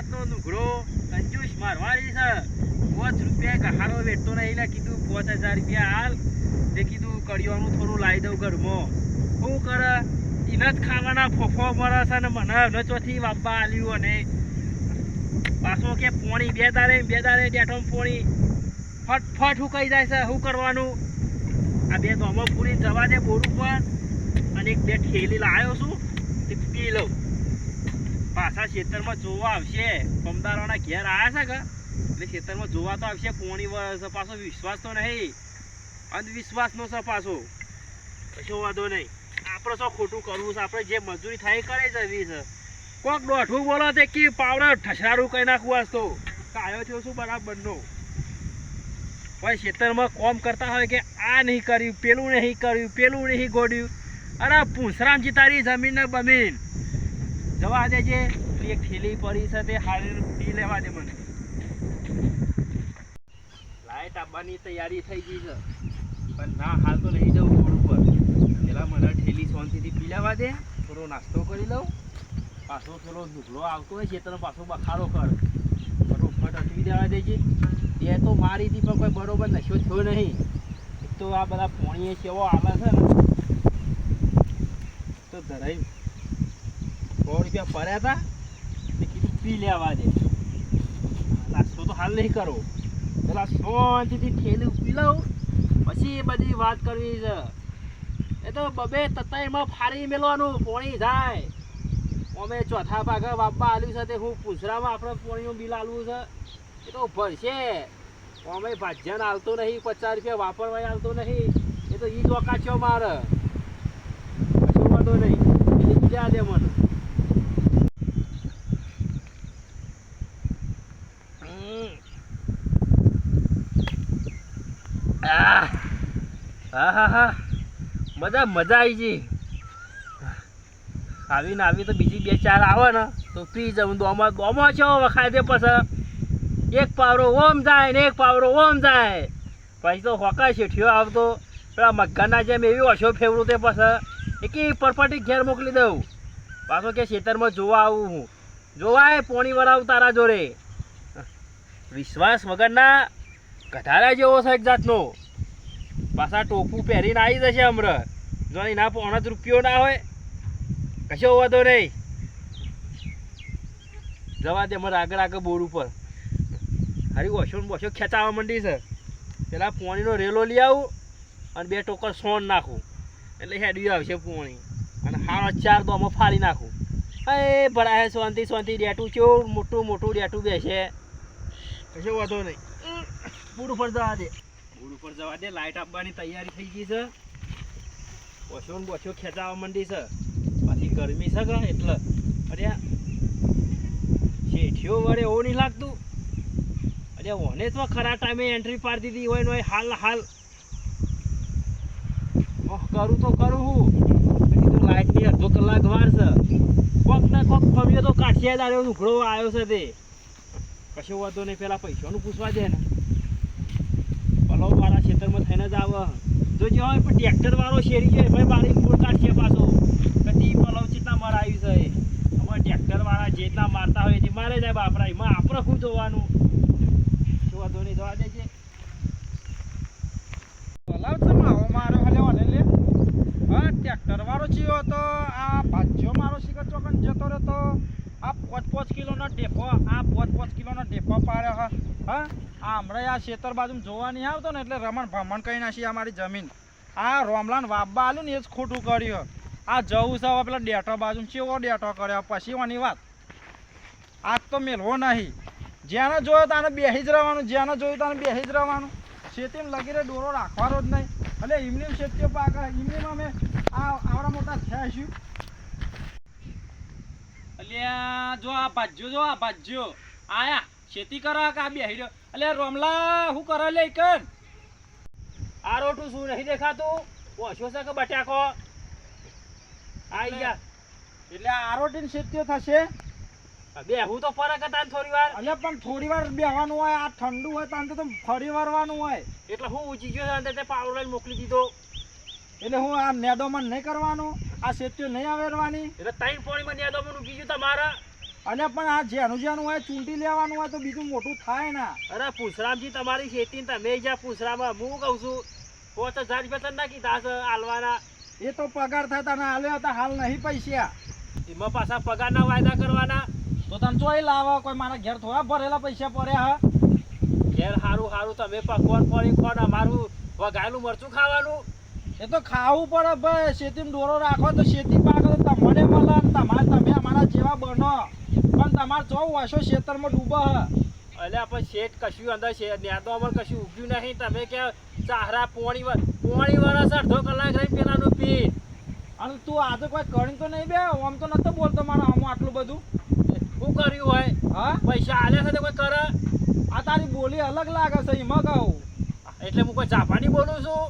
જાતનો નુગડો કંજૂસ મારવાડી છે. 5 રૂપિયા ગહાડો વેચતો નહીં લે. કીધું 5000 રૂપિયા હાલ તે કીધું કડિયાનું થોડું લાવી દઉં ઘરમાં. શું કરે એને જ ખાવાના ફોફો મળે છે ને મને નચોથી વાપવા આલ્યું. અને પાછો કે પોણી બે દાડે ડેઠો પોણી ફટફટ શું કહી જાય છે. શું કરવાનું આ બે ધોમો પૂરી જવા દે બોર ઉપર અને એક બે ઠેલી લાવ્યો છું તે પી લઉં. પાછા ખેતરમાં જોવા આવશે. પમદારોના ઘેર આવ્યા છે કે એટલે ખેતરમાં જોવા તો આવશે. પોણી વરસ પાછો વિશ્વાસ તો નહીં, અંધવિશ્વાસનો છે પાછો. કશો વાંધો નહીં. આપણે શું ખોટું કરવું છે? આપણે જે મજૂરી થાય એ કરે જવી છે. કોક દોઢું બોલો તે કે પાવડર ઠસરારું કહી નાખવું આજ તો કાયો થયો શું બરાબરનો. ભાઈ ખેતરમાં કોમ કરતા હોય કે આ નહીં કર્યું, પેલું નહીં કર્યું, પેલું નહીં ગોડ્યું. અરે પૂંછરામજી તારી જમીન બમીન જવા દેજે. એક થેલી પડી છે તે હારી પી લેવા દે મને. લાઈટ આવવાની તૈયારી થઈ ગઈ છે પણ ના હાલ તો નહીં જવું રોડ ઉપર. પેલા મને ઠેલી શાંતિથી પી લેવા દે, થોડો નાસ્તો કરી લઉં. પાછો થોડો નુકડો આવતો હોય ખેતરનો પાછો બખાડો કર બરોબર અટવી દેવા દેજે. એ તો મારી હતી પણ કોઈ બરોબર નશો થયો નહીં. એક તો આ બધા પોણીએ કેવો આવે છે ને તો ધરાઈ 100 રૂપિયા પડ્યા હતા તે કીધું પી લેવા દે. નાસ્તો તો હાલ નહીં કરો, પેલા શાંતિથી ઠેલી પી લઉં પછી એ બધી વાત કરવી છે. એ તો બબે તતાઈમાં ફાડી મેળવાનું પોણી જાય. અમે ચોથા ભાગે વાપવા આલ્યું છે તે હું પૂછરામાં આપણે પોણીનું બિલ આલવું છે એ તો ભરશે. અમે ભાજ્યાને આવતો નહીં, 50 રૂપિયા વાપરવા આવતો નહીં. એ તો ઈ જ વકાચ્યો મારે. કશો વાંધો નહીં, એ બીજા દે મને. હા મજા આવી ગઈ. આવીને આવી તો બીજી 2-4 આવે ને તો પી જાઉં. દોમો છો વખાય દે પછી એક પાવરો ઓમ જાય ને એક પાવરો ઓમ જાય. પછી તો હોકા શેઠિયો આવતો પેલા મગ્ગાના જેમ એવી ઓછો ફેવડું તે પછી એક પરપટી ઘેર મોકલી દઉં. પાછો કે ખેતરમાં જોવા આવું હું. જોવાય પોણી વરાવું તારા જોડે. વિશ્વાસ વગરના ગધારા જેવો છે એક જાતનો. પાછા ટોપું પહેરીને આવી જશે હમણાં. જો એના 5 રૂપિયો ના હોય કશો વાંધો નહીં. જવા દે મને આગળ બોર ઉપર. હારી ઓછો બોછો ખેંચાવા માંડી છે. પેલા પોણીનો રેલો લઈ આવું અને 2 ટોકર સોન નાખું એટલે હેડવી આવશે પોણી. અને હારો 4 દોમો ફાડી નાખું. એ ભરાય શાંતિ ડેટું કેવું મોટું ડેટું બેસે. કશો વાંધો નહીં. બોર ઉપર જવા દે. બોર ઉપર જવા દે. લાઇટ આપવાની તૈયારી થઈ ગઈ છે. ઓછો ને બોછો ખેંચાવા માંડી છે. પાછી ગરમી છે કે એટલે અરે શેઠિયો વડે એવું નહીં લાગતું. અરે ઓને તો ખરા ટાઈમે એન્ટ્રી પાડી દીધી હોય ને હાલ કરું તો કરું હું. પછી તો લાઇટની અડધો કલાક વાર છે. કોક ના કોક ફમ્યો તો કાઠિયા દાડો ઉઘડો આવ્યો છે તે. કશો વાંધો નહીં. પેલા પૈસાનું પૂછવા દે ને. પલવ વાળા ખેતરમાં થઈને જ આવે. જો જે હોય પણ ટ્રેક્ટર વાળો શેરી જાય ભાઈ બારી ફૂલ કાઢશે પાછો. કદી પલવ ચેટલા મરાયું છે. અમારે ટ્રેક્ટર વાળા જેટલા મારતા હોય એ મારે જાય બાપરા. એમાં આપણે શું જોવાનું? શું વાંધો નહીં, જવા દેજે. પલાવ છે માવો મારો હલે ઓને લે. હા ટ્રેક્ટર વાળો ચીયો તો આ ભાજ્યો મારો શીખર ચોકન જતો રહેતો. આ 5-5 કિલોનો ઢેફો, આ 5-5 કિલોનો ઢેફો પાડ્યો. હા આ હમણાં આ ખેતર બાજુ જોવા નહીં આવતો ને એટલે રમણ ભમણ કહી નાખી અમારી જમીન. આ રોમલાન વાબા આલ્યું ને એ જ ખોટું કર્યું. આ જવું છે હવે પેલા ડેટો બાજુ ચેવો ડેટો કર્યો પછી વાની વાત. આજ તો મેળવો નહીં. જેને જોયો તાને બેસી જ રહેવાનું, જેને જોયું તાને બેસી જ રહેવાનું. ખેતીમાં લગીને ડોરો રાખવાનો જ નહીં. એટલે એમની ખેતીઓ પાક એમનીમાં અમે આવડા મોટા થયા છું. અલ્યા જો આ ભાજ્યો આયા ખેતી કરો કે આ બેહી રહ્યો. અલ્યા રોમલા શું કરો લે કન? આ રોટું શું નહીં દેખાતું? ઓછો છે કે બટાકો? આઈ જા એટલે આરોટીન ખેતીઓ થશે. બેહું તો ફરક હતા થોડી વાર. અલ્યા પણ થોડી વાર બેહવાનું હોય. આ ઠંડુ હોય તાન તો ફરી વરવાનું હોય. એટલે હું ઊંચી ગયો તે પાવડો લઈને મોકલી દીધો. એટલે હું આ નેદોમાં નહીં કરવાનું, આ ખેતીઓ નહીં આવેરવાની. એટલે 3 પોણીમાં નેદોમાં ઊંઘી ગયું તમારા. અને પણ આ જેનું હોય ચૂંટી લેવાનું હોય તો બીજું મોટું થાય ના. અરે પૂછરામજી તમારી ખેતી તમે જ્યાં પૂછરામાં હું કહું છું 5000 રૂપિયા તને નાખી દાસ આલવાના. એ તો પગાર થાય તને હાલ્યો હતા, હાલ નહીં પૈસા. એમાં પાછા પગારના વાયદા કરવાના. તો તને ચોઈ લાવો, કોઈ મારા ઘેર થોડા ભરેલા પૈસા પડ્યા હા. ઘેર હારું હારું તમે પકવાન પડી ખોન અમારું વઘાયેલું મરચું ખાવાનું. એ તો ખાવું પડે ભાઈ, શેતીમાં ડોરો રાખો તો શેતી પાક તો તમને મળે ને તમે અમારા જેવા બનો. પણ તમારે ચો વાસો ખેતરમાં ડૂબે હ. એટલે આપણે શેઠ કશું અંદર છે ન્યા તો અમારે કશું ઉગ્યું નહીં. તમે કે ચાહરા પોણી વરસ અડધો કલાક રહી પેલાનું પી. અને તું આજે કોઈ કરી તો નહીં બે, આમ તો નતો બોલતો મારા આમ આટલું બધું. શું કર્યું હોય? હા પૈસા આલ્યા છે કોઈ કરે? આ તારી બોલી અલગ લાગે છે એમાં કહું. એટલે હું કોઈ જાપાની બોલું છું?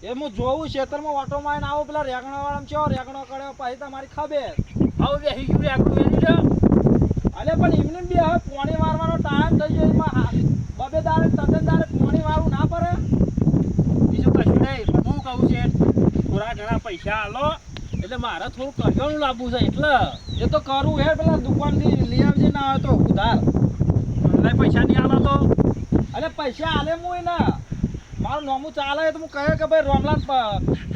એ હું જોઉં ખેતરમાં ઓટો મારીને આવો પેલા રેગણા વાળા ચો રેગણો કર્યો પછી તમારી ખબર. હવે બેસી ગયું રેગણું એની છે. અલે પણ એમને બી હવે પોણી મારવાનો ટાઈમ થઈ ગયો, એમાં બબે દાડે તને દાડે પોણી મારવું ના પડે. બીજું કશું નહીં. હું કહું છે થોડા ઘણા પૈસા આલો એટલે મારે થોડું કરિયાણું લાવવું છે. એટલે એ તો કરવું હે, પેલા દુકાનથી લઈ આવજે ના હોય તો ઉધાર. મને પૈસા નહીં આલો તો અરે પૈસા આલે હું ને મારું નોમું ચાલે તો હું કહે કે ભાઈ રોમલાલ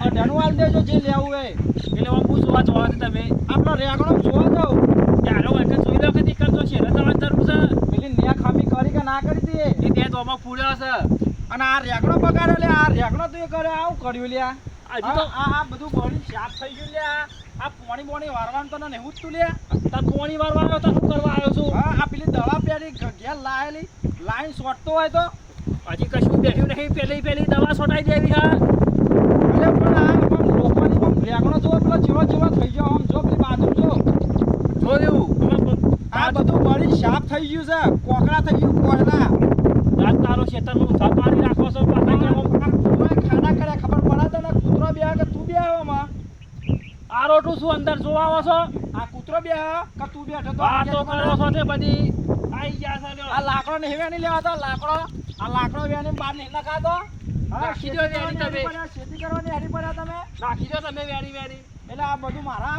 અઢાણું આલ દેજો જે લેવું હોય. એટલે હું જોવા જોવા તમે આપણો રેગણો જોવા જાઉં ત્યારે વખત જોઈ લો કે કરતો છે તમારે જરૂર છે. પેલી ન્યા ખામી કરી કે ના કરી દે એ ત્યાં તો આમાં ફૂલ્યો છે. અને આ રેગણો પગાડ્યો લે, આ રેગણો તું એ કરે આવું કર્યું લ્યા. હજી તો આ બધું બળી સાફ થઈ ગયું લ્યા. આ પોણી વારવાનું તો ને એવું જ તું લ્યા. તાર પોણી વારવા આવ્યો તો શું કરવા આવ્યો છું? હા આ પેલી દવા પેલી ઘેર લાયેલી લાઈન સોટતો હોય તો હજી કશું બેઠ્યું નહીં. પેલી દવા છોટાઈ દેવી હા. અરે પણ આ લોકોની રેગણો જો પેલો જેવો થઈ ગયો આમ જો પેલી બાજુ જો જોયું આ બધું બળી સાફ થઈ ગયું છે, કોકરા થઈ ગયું કોયલા. રાત તારો ખેતરમાં ઉધા પાડી રાખો છો પાછા ખાના કર્યા ખબર પડે તો ને કૂતરો બે કે તું બે આવામાં આ રોટું શું અંદર જોવા આવો છો? આ કૂતરો બે કે તું બેઠો તો આ તો કરો છો તે બધી આઈ ગયા છે લ્યો. આ લાકડો ને હેવે નહીં લેવાતો લાકડો. આ લાકડો વેની બહાર નહીં નખાતો. નાખી દો વેરી તમે. ખેતી કરવાની હારી પડ્યા તમે. નાખી દો તમે વેરી. એટલે આ બધું મારા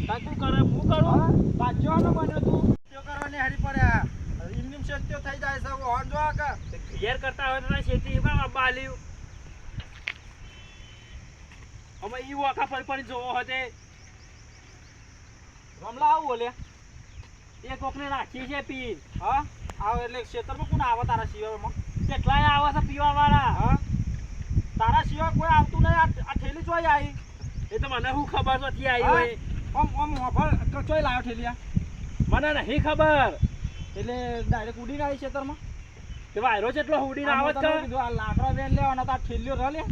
આવે તું કરે હું કરું. બાજવાનો બન્યો તું કરવાની હારી પડ્યા. ઇમનીમ શેત્યો થઈ જાય છે હોન જો કે ઘેર કરતા હોય તો ખેતી માં બાલ્યું. અમે ઈ વાખા પર જોવો હતે રમલા આવું બોલે એ કોકને રાખી છે પીન. હા આવ એટલે ખેતરમાં કોણ આવે તારા સિવાયમાં? કેટલાય આવે છે પીવા વાળા. હા તારા સિવાય કોઈ આવતું નહીં. આ ઠેલી ચોઈ આવી એ તો મને શું ખબર નથી આવી હોય. આમ મોફળ ચોઈ લાવ્યો ઠેલિયા? મને નહીં ખબર. એટલે ડાયરેક્ટ ઉડીને આવી ખેતરમાં તે વાયરો જેટલો ઉડીને આવત કે કીધું આ લાકડા વેન લેવાના તો આ ઠેલીઓ રહ લે.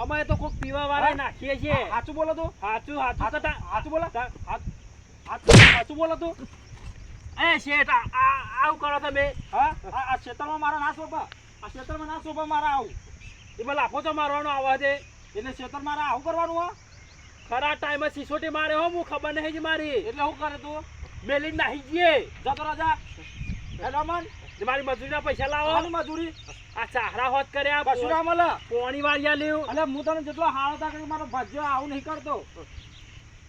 અમે તો કોક પીવા વાળા નાખીએ છીએ. સાચું બોલો તું? સાચું કતા સાચું બોલો સાચું બોલો તું? એ શેઠ આવું કરો તમે. હા આ ખેતરમાં મારા ના શોભા, આ ખેતરમાં ના શોભા મારા આવું. એમાં લાખો તો મારવાનો આવા છે. એટલે ખેતર મારે આવું કરવાનું હા? ખરા ટાઈમે સિસોટી મારે હો હું ખબર નહીં જ મારી. એટલે શું કરે તું? મેલી નાહી જઈએ. જતો રાજા રમન મારી મજૂરીના પૈસા લાવો. મજૂરી આ ચાહરા હોત કર્યા કશું ના મળે. પોણી વાળ્યા લેવું. એટલે હું તને જેટલો હારો તા કરી મારો ભાજ્યો આવું નહીં કરતો.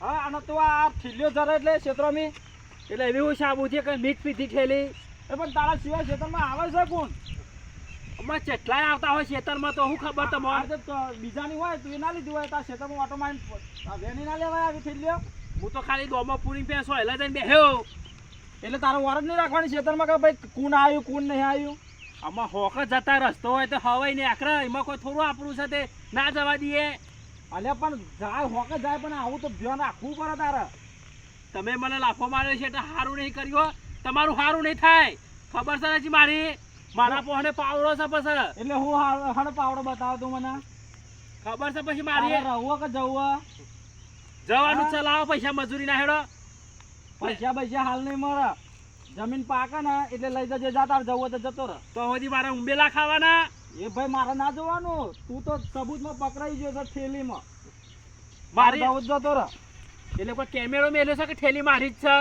હા અને તું આ ઠીલ્યો જરે એટલે ક્ષેત્રમાં એટલે એવી હું સાબુ છે કે મીઠ પીધી ઠેલી. એ પણ તારા સિવાય ક્ષેત્રમાં આવે છે કોણ? અમારે કેટલાય આવતા હોય ખેતરમાં તો શું ખબર તમારે. બીજાની હોય તું એ ના લીધી હોય તારા ક્ષેત્રમાં ઓટો મારી વેની ના લેવાય આવી ઠીલ્યો. હું તો ખાલી દોમાં પૂરી પેસો એટલે જઈને બેહ્યો. એટલે તારો વાર જ નહીં રાખવાની ક્ષેત્રમાં કે ભાઈ કોણ આવ્યું કોણ નહીં આવ્યું. આમાં હોક જતા રસ્તો હોય તો હવાઈ ને આખરા એમાં કોઈ થોડું આપણું છે તે ના જવા દઈએ. અલ્યા પણ જાય હોક જાય પણ આવું તો ધ્યાન રાખવું પડે તારે. તમે મને લાફો માર્યો છે એટલે સારું નહીં કર્યું. તમારું સારું નહીં થાય ખબર છે ને મારી. મારા પોહને પાવડો છે પછી. એટલે હું હણ પાવડો બતાવો તું મને ખબર છે પછી મારી. રહું કે જવું જવાનું ચલાવો પૈસા મજૂરી ના હેડો. પૈસા હાલ નહીં મળે. જમીન પાકે ને એટલે લઈ જજે જાતા જવું તો જતો રહે. તો હજી મારા ઉંબેલા ખાવાના. એ ભાઈ મારે ના જોવાનું. તું તો સબૂતમાં પકડાઈ ગયો છે થેલીમાં. મારી જવું જતો રહે. એટલે કોઈ કેમેરો મેલ્યો છે કે ઠેલી મારી જ છે.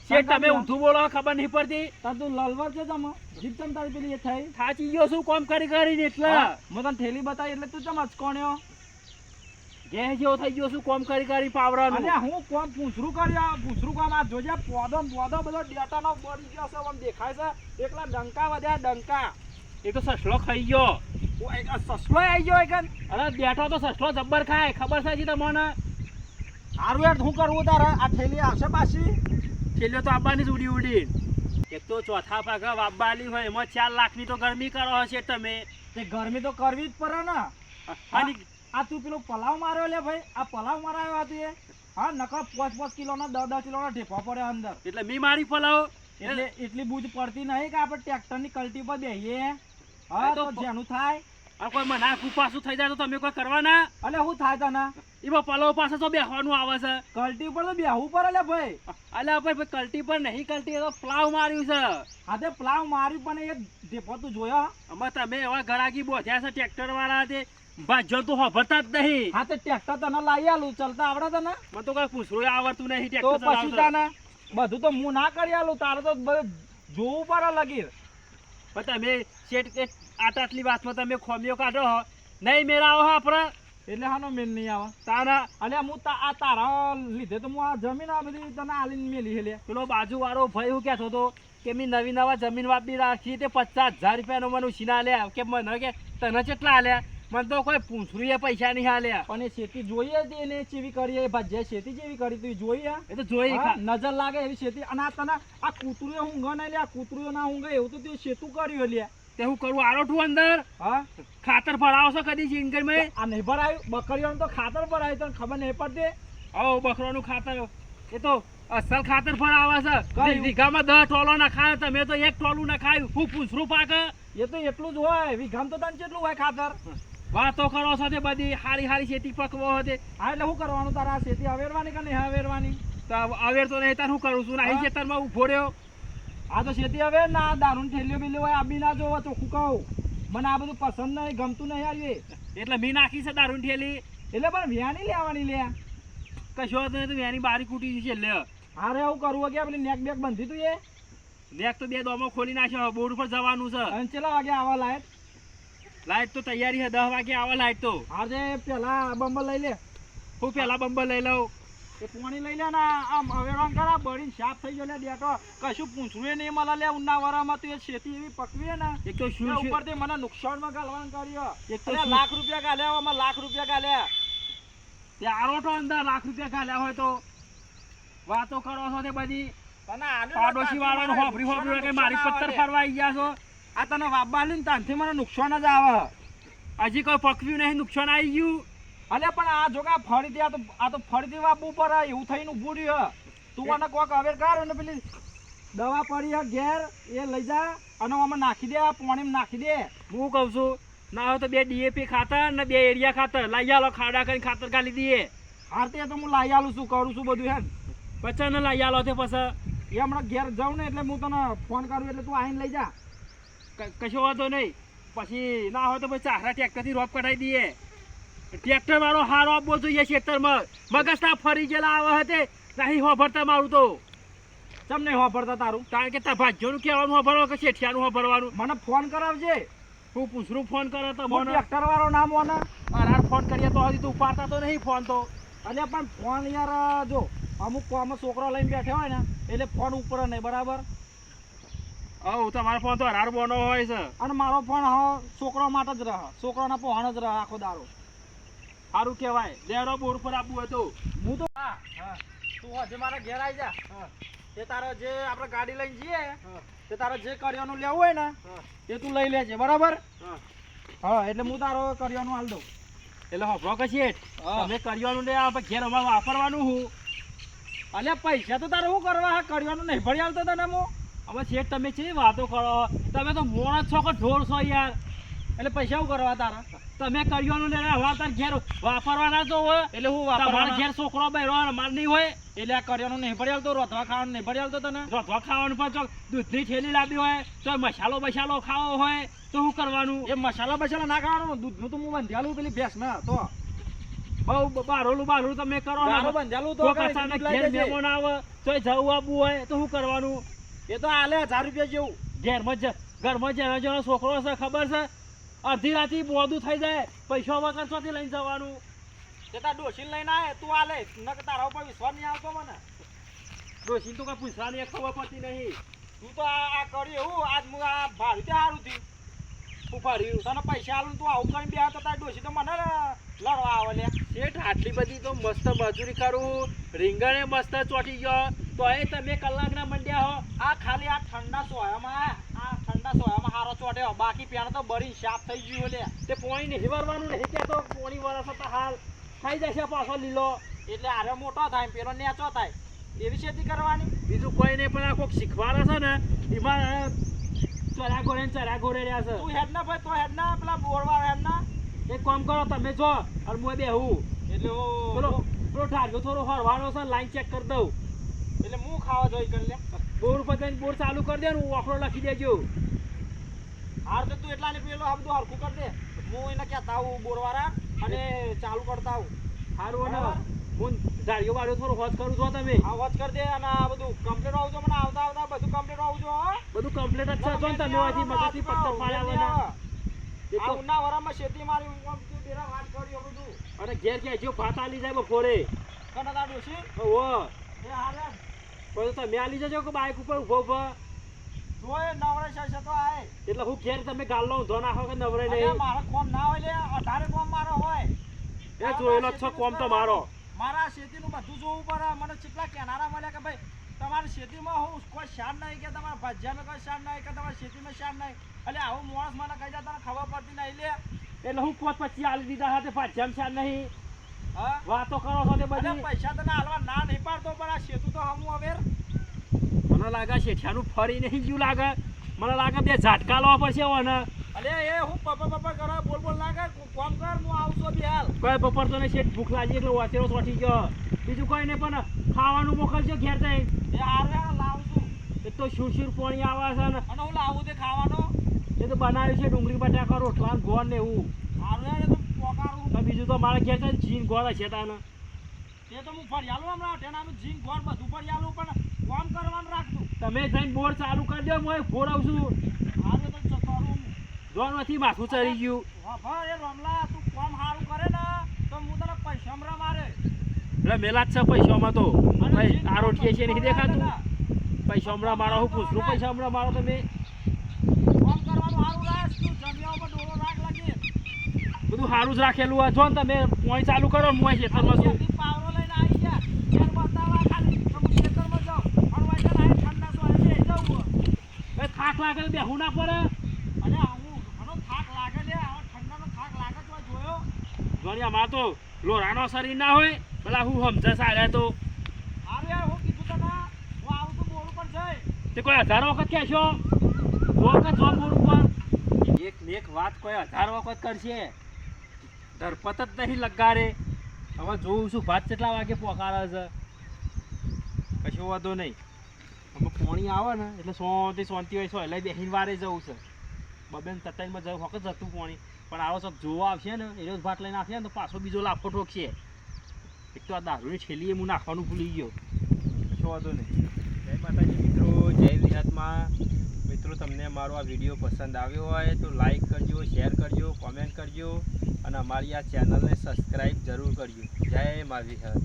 શેઠ તમે ઊંધું બોલો ખબર નહીં પડતી. તું લલવર છે તમે જીપ ચમ તારી પેલી એ થઈ થાચી ગયો શું કામ કરીને એટલે. હું તને થેલી બતાવી એટલે તું ચમ અચકોણ્યો. ગેસ જેવો થઈ ગયો છું કોમ કરી કરી પાવરાનું. અને હું કોમ પૂછરું કર્યા પૂછરું કામ આ જોજે પોદો બધો ડેટાનો બળી ગયો છે આમ દેખાય છે એકલા ડંકા વધ્યા ડંકા. એ તો સસલો ખાઈ ગયો. ઓય સસલો આવી ગયો એકન. અરે બેઠો તો સસલો જબ્બર ખાય ખબર છે જી તમને. હારું યાર શું કરવું તારે આ થેલી આવશે પાછી. છેલ્લે તો આવવાની જ ઉડી ઉડી. એક તો ચોથા ભાગા વાબાલી હોય એમાં 4 લાખની તો ગરમી કરો હશે તમે. તે ગરમી તો કરવી જ પડે ને. આની આ તું પેલો પલાવ માર્યો લે ભાઈ આ પલાવ મારાયો હતું એ. હા નકર 5 કિલોનો 10 કિલોનો ઢેફો પડે અંદર. એટલે મી મારી ફલાવ એટલે એટલી બૂજ પડતી નહીં કે આપણે ટ્રેક્ટરની કલટી પર બેહીએ. હા તો જેનું થાય. આ કોઈ મના કુપાસું થઈ જાય તો તમે કોઈ કરવાના. અલે શું થાય તને એમાં પલાવ પાસે તો બેસવાનું આવે છે. કલટી ઉપર તો બેહવું પડે લે ભાઈ. અલ્યા ભાઈ કલટી પર નહીં કલટી એ તો પ્લાવ માર્યું છે. હા તે પ્લાવ માર્યું પણ એ ઢેફો તું જોયો. આમાં તમે એવા ગળાગી બોધ્યા છે ટ્રેક્ટર વાળા તે ભાજ્યો તો હોભરતા જ નહીં. હા તે ટ્રેક્ટર તને લાવી આલું ચાલતા આવડે તને. મને તો કઈ પૂછરું આવડતું નહીં તો ટ્રેક્ટર પછી તને બધું તો હું ના કરી આલું તારે તો બધું જોવું પડે લગીર. પણ તમે શેઠ કે આટલી વાતમાં તમે ખોમીઓ કાઢો હો નહીં મેળાવો હો આપણે. એટલે હાનો મેલ નહીં આવે તારા અલે હું આ તારા લીધે તો હું આ જમીન આ બધી તને આલીને મેલી હે લે. પેલો બાજુ વાળો ભાઈ હું કહેતો હતો કે મેં નવી નવા જમીન વાપરી રાખી તે 50,000 રૂપિયાનો મને ઉછીના આલ્યા કે મને કે તને કેટલા આલ્યા. મને તો કોઈ પૂછરું એ પૈસા નહીં આલ્યા. પણ એ શેતી જોઈએ જ એને ચેવી કરી એ ભાજ્યા શેતી જેવી કરી તું જોઈએ. એ તો જોઈ હા, નજર લાગે એવી શેતી. અને આ તને આ કૂતરું ઊંઘ નહીં લે આ કૂતરું ના ઊંઘે એવું તો તે શેતું કર્યું લે. તે હું કરું આરોઠું અંદર હા ખાતર ભરાવો છો કદી જિંદગીમાં. આ નહીં ભરાયું બકરીઓનું તો ખાતર ભરાયું તને ખબર નહીં પડતી. આવો બકરાનું ખાતર એ તો અસલ ખાતર ભરાવે છે. કયું? વીઘામાં 10 ટોલો ના ખાય તમે તો 1 ટોલું ના ખાયું. હું પૂછરું પાકે એ તો એટલું જ હોય વીઘામ તો તને કેટલું હોય ખાતર. વાતો કરો છો તે બધી હારી હારી ખેતી પકવો હતી. હા એટલે શું કરવાનું તારા આ શેતી અવેરવાની કે નહીં અવેરવાની. તો અવેર તો નહીં તાર હું કરું છું અહીં ખેતરમાં ઉભો રહ્યો. આ તો શેતી હવે ના દારૂ થેલીઓ બેલીઓ હોય આબી ના જોવો ચોખ્ખું કહું. મને આ બધું પસંદ નહીં ગમતું નહીં આવ્યું એટલે મી નાખી છે દારૂની થેલી. એટલે પણ વ્યાની લેવાની લે. કશો તો નહીં તો એની બારી કૂટી છે લે. હારે એવું કરવું કે પેલી નેક બેક બંધી તું એ. નેક તો 2 દોમો ખોલી નાખ્યો બોર્ડ ઉપર જવાનું છે. અને ચેલા વાગે આવા લાયક. લાઈટ તો તૈયારી છે 10 વાગે આવા લાઈટ તો. આજે પેલા બંબલ લઈ લે. હું પેલા બંબર લઈ લઉં. એ પાણી લઈ લે ને આમ અવેરાન કરા બળીને સાફ થઈ ગયો લે ડેટો કશું પૂછવું નહીં મળે લે ઉનાવાળામાં તું એ શેતી એવી પકવી ને એક તો શું એ ઉપરથી મને નુકસાનમાં ગાલવાનું કર્યો. એક તો અરે શું- લાખ રૂપિયા ગાલ્યા આમાં લાખ રૂપિયા ગાલ્યા. તે આરોટો અંદર લાખ રૂપિયા ઘાલ્યા હોય તો વાતો કરો છો તે બધી. તને આલ્યું ને પાડોશી વાળાનો તાનથી હોભરી હોભરી મને કે મારી નુકસાન પત્તર આવે. ફરવા આવી ગયા છો. આ તને વાપા આલ્યું ને તાનથી મને નુકસાન જ આવે. હજી કોઈ પકવ્યું નહીં નુકસાન આવી ગયું. અલે પણ આ જોગા ફરીથી આ તો ફરીથી વાપવું પડે એવું થઈને ઊભું રહ્યું. તું મને કોક અવેર કર અને પેલી દવા પડી હે ઘેર એ લઈ જા અને આમાં નાખી દે આ પાણીમાં નાખી દે. હું કહું છું ના હોય તો 2 DAP ખાતર ને 2 એરિયા ખાતર લઈ આલો ખાડા કરીને ખાતર ગાલી દઈએ. હાર તે તો હું લાવી આલું છું કરું છું બધું હેન. પછી ને લઈ આલો તે પછી એ હમણાં ઘેર જાઉં ને એટલે હું તને ફોન કરું એટલે તું આવીને લઈ જા. કશો વાંધો નહીં. પછી ના હોય તો પછી ચારા ટ્રેક્ટરથી રોપ કઢાઈ દઈએ. ટ્રેક્ટર વાળો હારો આપવો જોઈએ ખેતરમાં. મગજના ફરી ગયેલા આવે હતે નહીં હોભરતા મારું તો. ચમ નહીં વાપરતા તારું. કારણ કે તાર ભાજ્યોનું કહેવાનું હોભરવાનું કે શેઠિયાનું હોભરવાનું. મને ફોન કરાવજે. હું પૂછરું ફોન કરે તો હું મને ટ્રેક્ટર વાળો નામ હોને. અરાર ફોન કરીએ તો હજી તું ઉપાડતા તો નહીં ફોન તો. એટલે પણ ફોન યાર જો અમુક કોમ છોકરો લઈને બેઠા હોય ને એટલે ફોન ઉપર નહીં બરાબર. હવ તમારો ફોન તો હરાર બોનો હોય છે. અને મારો ફોન હવે છોકરો માટે જ રહે છોકરાના પહોંચ જ રહે આખો દારો. સારું કહેવાય. દેરો બોર પર આપવું હતું. હું તો હા તું હજી મારા ઘેર આવી જા. એ તારે જે આપણે ગાડી લઈને જઈએ તે તારે જે કરિયાનું લેવું હોય ને એ તું લઈ લેજે બરાબર. હા એટલે હું તારો કરિયાનું હાલ દઉં. એટલે હોભરો કે શેઠ હા. તમે કર્યાનું લે આ ઘેર અમારે વાપરવાનું હું. અલ્યા પૈસા તો તારે શું કરવા હા કરિયાનું નહીં ભરી આવતો તને હું. હવે શેઠ તમે છે વાતો કરો. તમે તો મોણ છો કે ઢોર છો યાર. એટલે પૈસા શું કરવા તારા. તમે કર્યાનું લે હવે તાર ઘેર વાપરવાના તો હોય. એટલે હું તમારા વાપરવાના ઘેર છોકરો બહેરો માર નહીં હોય. એટલે આ કરિયાનું નહીં ભરી આવતો રોધવા ખાવાનું નહીં ભરી આવતો તને. રોધવા ખાવાનું પણ ચોક દૂધની થેલી લાવી હોય તો મસાલો બસાલો ખાવો હોય તો શું કરવાનું. એ મસાલા બસાલા ના ખાવાનું દૂધનું તો હું બંધાલું પેલી ભેંસ ના તો બહુ બારોલું બારોલું તમે કરો ને. દારૂ બંધાલું તો કોક કઈ અચાનક દૂધ લઈ ઘેર દેજે. મહેમાન આવે તો જવું આપવું હોય તો શું કરવાનું. એ તો આલે 1000 રૂપિયા જેવું. ઘરમાં જેનો જેનો છોકરો છે ખબર છે અડધી રાતે બોધું થઈ જાય પૈસા વગર ચોથી લઈને જવાનું. તે તાર ડોશીને લઈને આય તું આ લે નકર તારા ઉપર વિશ્વાસ નહીં આવતો મને ડોશી તો કઈ પૂછવાની ખબર પડતી નહીં. તું તો આ કર્યું એવું આજ હું આ ભાડું તે સારું થયું શું ફાડ્યું? તને પૈસા આલું તું આવું કરીને બે તો તાર ડોશી તો મને લડવા આવે લે શેઠ આટલી બધી તો મસ્ત મજૂરી કરું, રીંગણે મસ્ત ચોટી ગયો તો એ તમે કલાકના મંડ્યા હો. આ ખાલી આ ઠંડા સોયામાં હારો ચોટ્યો બાકી પેણ તો બળી સાફ થઈ ગયું લે તે પોણી નહીં વરવાનું નહીં કહેતો, પોણી વરસ તો હાલ થઈ જશે પાછો લીલો. એટલે આરે મોટો થાય પેલો નેચો થાય એવી ખેતી કરવાની બીજું કોઈ નહીં, પણ આ કોઈક શીખવાડે છે ને એમાં ચરા ઘોડે રહ્યા છે. તું હેડ ના ભાઈ તો હેડ ના પેલા બોરવા હેડ ના એક કામ કરો તમે જો અને હું બેહું એટલે પેલો પેલો ઢાળ્યો થોડો હરવાનો છે, લાઈન ચેક કરી દઉં. એટલે હું ખાવા જોઈ કરી લે બોર પતાઈને બોર ચાલુ કરી દે ને હું આખરો લખી દેજો. હાર તો તું એટલા ને પેલો આ બધું હરખું કરી દે હું એને કહેતા આવું બોરવાળા અને ચાલુ કરતા આવું સારું અને હું ઢાળ્યો વાળ્યો થોડો હોજ કરું છો તમે. આ વોચ કરી દે અને આ બધું કમ્પ્લીટ આવજો મને આવતા આવતા બધું કમ્પ્લીટ આવજો હો બધું કમ્પ્લીટ જ છે. જો ને તમે વાથી મગજથી પત્તર પાડ્યા વગર. આ ઉના વરામાં શેતી મારી બેરા વાત કર્યો બધું અને ઘેર ક્યાં જો ભાત આલી જાય બપોરે. કને તાર ડોશી ઓહો એ હાલે પછી તમે આલી જજો કે બાઈક ઉપર ઉભો ઉભો. જોય નવરે છે તો આય એટલે હું ઘેર તમે ગાલો ધો નાખો કે નવરે અરે નહીં. મારો કોમ ના હોય લે 18 કોમ મારો હોય એ જોયેલો જ છે કોમ તો મારો. મારા શેતીનું બધું જોવું પડે મને કેટલા કેનારા મળ્યા કે ભાઈ તમારી શેતીમાં હું કોઈ શાન નહીં કે તમારા ભજીયામાં કોઈ શાન નહીં કે તમારી શેતીમાં શાન નહીં એટલે આવું માણસ મને કહી જાય તને ખબર પડતી નહીં લે એટલે હું પોત પછી આલી દીધા હાથે પાછામ છે નહીં. હા વાતો કરો છો તે અરે બધી. પૈસા તને હાલવા ના નહીં પાડતો પણ આ શેતું તો હમું હવે મને લાગે શેઠિયાનું ફરી નહીં ગયું લાગે. મને લાગે બે ઝાટકા લેવા પડશે મને. અરે એ હું પપ્પા કરો બોલ ના કર કોમ કર હું આવતો બી હાલ કોઈ બપોર તો ને શેઠ ભૂખ લાગી એટલે વાસેરો ચોટી ગયો. બીજું કોઈ નહીં પણ ખાવાનું મોકલજો ઘેર જઈ. એ હારું લાવું છું એ તો શૂર પાણી આવે છે ને અને હું લાવું તે ખાવાનો એ તો બનાવ્યું છે ડુંગળી બટાકા રોટલા ને ગોળ ને એવું. હારું તો પોકારું તો બીજું તો મારે ઘેર છે જીન ગોળ છે તાને. એ તો હું ફરિયાલું હમણાં ટેનાનું જીન ગોળ બધું ફરિયાલું પણ કામ કરવાનું રાખતું તમે જઈને બોર ચાલુ કરી દો હું ફોર આવું છું. હારું તો કરું જોન નથી માથું ચડી ગયું. હા એ રમલા તું કામ સારું કરે ને તો હું તને પૈસા હમણાં મારે એટલે મેલા જ છે પૈસામાં તો ભાઈ આ રોટીએ છે નહીં દેખાતું. પૈસા હમણાં મારો હું પૂછલું પૈસા હમણાં મારો તમે કામ કરવાનું સારું રાખ તું જમ્યા ઉપર ડોળો રાખ લાગી બધું સારું જ રાખેલું હોય. જો ને તમે પોઈન્ટ ચાલુ કરો હું ખેતરમાં છું. પાવરો લઈને આવી ગયા યાર બતાવા ખાલી તો હું ખેતરમાં જાઉં પણ વાંચા લાય ઠંડા સો એટલે જવું એ થાક લાગે તો બેહું ના પડે. અને હું ઘણો થાક લાગે લે આ ઠંડાનો થાક લાગે તો જોયો જોની અમાર તો લોરાનો શરીર ના હોય પેલા હું સમજે સારે તો હારું યાર હું કીધું તને હું આવું તો બોલ ઉપર જઈ તે કોઈ 1000 વખત કહેશો જો કે જો બોર ઉપર એક ને એક વાત કોઈ 1000 વખત કરશે. ધરપત જ નહીં લગાડે. હવે જોઉં છું ભાત કેટલા વાગે પોકારે છે. કશો વાંધો નહીં. અમે પાણી આવે ને એટલે શાંતિ હોય સો એટલે બેહીને વારે જવું છે. બબેન તતાઈમાં જવું વખત જતું પાણી પણ આવો ચોક જોવા આવશે ને એ જ ભાત લઈને આવશે ને તો પાછો બીજો લાફો ઠોકશે. એક તો આ દારૂની છેલ્લી હું નાખવાનું ભૂલી ગયો. કશો વાંધો નહીં. જય માતાજી મિત્રો, જય વિરાટમાં. મિત્રો તમને મારો આ વિડીયો પસંદ આવ્યો હોય તો લાઈક કરજો, શેર કરજો, કોમેન્ટ કરજો અને અમારી આ ચેનલને સબસ્ક્રાઈબ જરૂર કરજો. જય મા વિરાટ.